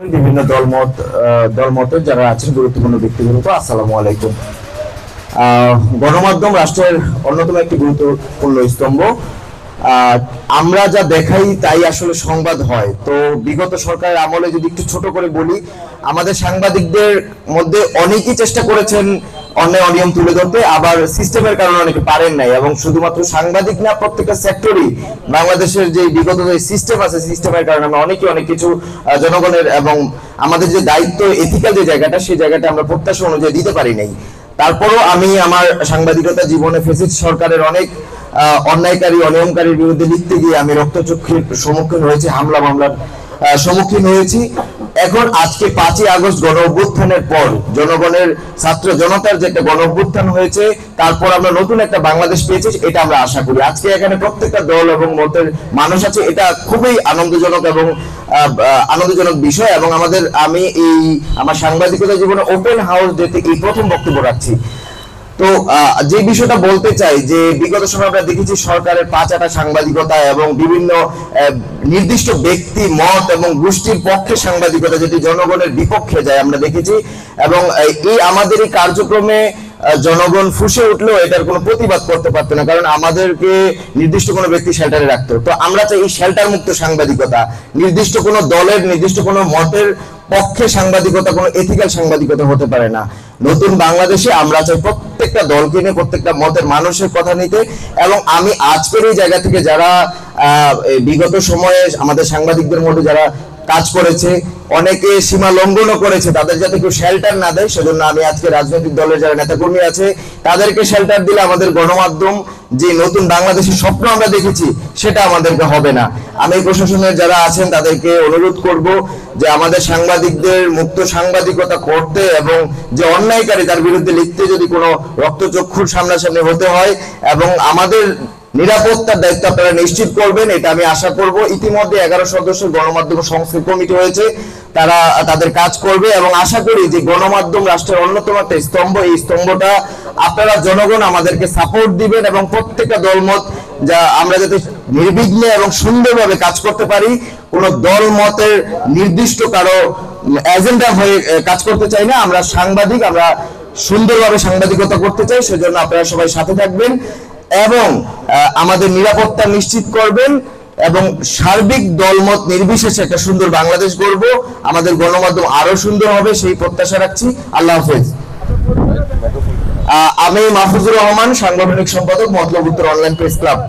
বিভিন্ন দলমতের যারা আছেন গুরুত্বপূর্ণ ব্যক্তিবর্গ, আসসালামু আলাইকুম। গণমাধ্যম রাষ্ট্রের অন্যতম একটি গুরুত্বপূর্ণ স্তম্ভ। আমরা যা দেখাই তাই আসলে সংবাদ হয়। তো বিগত সরকারের আমলে যদি একটু ছোট করে বলি, আমাদের সাংবাদিকদের মধ্যে অনেকেই চেষ্টা করেছেন অন্যায় অনিয়ম তুলে ধরতে, আবার সিস্টেমের কারণে অনেকে পারেন নাই। এবং শুধুমাত্র সাংবাদিক না, প্রত্যেকটা সেক্টরই বাংলাদেশের যে বিগত যে সিস্টেম আছে, সিস্টেমের কারণে আমরা অনেকে অনেক কিছু জনগণের এবং আমাদের যে দায়িত্ব, এথিক্যাল যে জায়গাটা, সেই জায়গাটা আমরা প্রত্যাশা অনুযায়ী দিতে পারি নাই। তারপরও আমি আমার সাংবাদিকতা জীবনে ফেসিস্ট সরকারের অনেক অন্যায়কারী অনিয়মকারীর বিরুদ্ধে লিখতে গিয়ে আমি রক্তচক্ষুর সম্মুখীন হয়েছি, হামলা মামলার সম্মুখীন হয়েছি। এখন আজকে 5ই আগস্ট গণ অভ্যুত্থানের পর জনগণের ছাত্র জনতার যে একটা গণ অভ্যুত্থান হয়েছে, তারপর আমরা নতুন একটা বাংলাদেশ পেয়েছি, এটা আমরা আশা করি। আজকে এখানে প্রত্যেকটা দল এবং মতের মানুষ আছে, এটা খুবই আনন্দজনক এবং আনন্দজনক বিষয়। এবং আমি আমার সাংবাদিকতা জীবনে ওপেন হাউস ডেতে এই প্রথম বক্তব্য রাখছি। তো যে বিষয়টা বলতে চাই যে বিগত সময় আমরা দেখেছি সরকারের পাঁচাটা সাংবাদিকতা এবং বিভিন্ন নির্দিষ্ট ব্যক্তি মত এবং গোষ্ঠীর পক্ষে সাংবাদিকতা যেটি জনগণের বিপক্ষে যায় আমরা দেখেছি। এবং আমাদের এই কার্যক্রমে জনগণ ফুঁসে উঠলেও এটার কোনো প্রতিবাদ করতে পারতো না, কারণ আমাদেরকে নির্দিষ্ট কোনো ব্যক্তি শেল্টারে রাখতো। তো আমরা চাই এই শেল্টার মুক্ত সাংবাদিকতা, নির্দিষ্ট কোনো দলের নির্দিষ্ট কোনো মতের পক্ষে সাংবাদিকতা কোনো এথিক্যাল সাংবাদিকতা হতে পারে না। নতুন বাংলাদেশে আমরা চাই প্রত্যেকটা দলকে নিয়ে, প্রত্যেকটা মতের মানুষের কথা নিতে। এবং আমি আজকের এই জায়গা থেকে যারা বিগত সময়ে আমাদের সাংবাদিকদের মধ্যে যারা কাজ করেছে, অনেকে সীমা লঙ্ঘনও করেছে, তাদের যাতে কেউ শেল্টার না দেয়, সেজন্য আমি আজকে রাজনৈতিক দলের যারা নেতাকর্মী আছে তাদেরকে শেল্টার দিলে আমাদের গণমাধ্যম যে নতুন বাংলাদেশের স্বপ্ন আমরা দেখেছি সেটা আমাদেরকে হবে না। আমি প্রশাসনের যারা আছেন তাদেরকে অনুরোধ করব যে আমাদের সাংবাদিকদের মুক্ত সাংবাদিকতা করতে এবং যে অন্যায়কারী তার বিরুদ্ধে লিখতে যদি কোনো রক্তচক্ষুর সামনাসামনি হতে হয়, এবং আমাদের নিরাপত্তার দায়িত্ব আপনারা নিশ্চিত করবেন, এটা আমি আশা করব। ইতিমধ্যে 11 সদস্যের গণমাধ্যম সংস্কার কমিটি হয়েছে, তারা তাদের কাজ করবে এবং আশা করি যে গণমাধ্যম রাষ্ট্রের অন্যতম একটা স্তম্ভ, এই স্তম্ভটা আপনারা জনগণ আমাদেরকে সাপোর্ট দিবেন এবং প্রত্যেকটা দলমত যা আমরা যাতে নির্বিঘ্নে এবং সুন্দরভাবে কাজ করতে পারি। কোনো দল মতের নির্দিষ্ট কারো এজেন্ডা হয়ে কাজ করতে চাই না। আমরা সাংবাদিক, আমরা সুন্দরভাবে সাংবাদিকতা করতে চাই, সেজন্য আপনারা সবাই সাথে থাকবেন এবং আমাদের নিরাপত্তা নিশ্চিত করবেন এবং সার্বিক দলমত নির্বিশেষে একটা সুন্দর বাংলাদেশ গড়ব। আমাদের গণমাধ্যম আরো সুন্দর হবে সেই প্রত্যাশা রাখছি। আল্লাহ হাফেজ। আমি মাহফুজুর রহমান, সাংগঠনিক সম্পাদক, মতলব উত্তর অনলাইন প্রেস ক্লাব।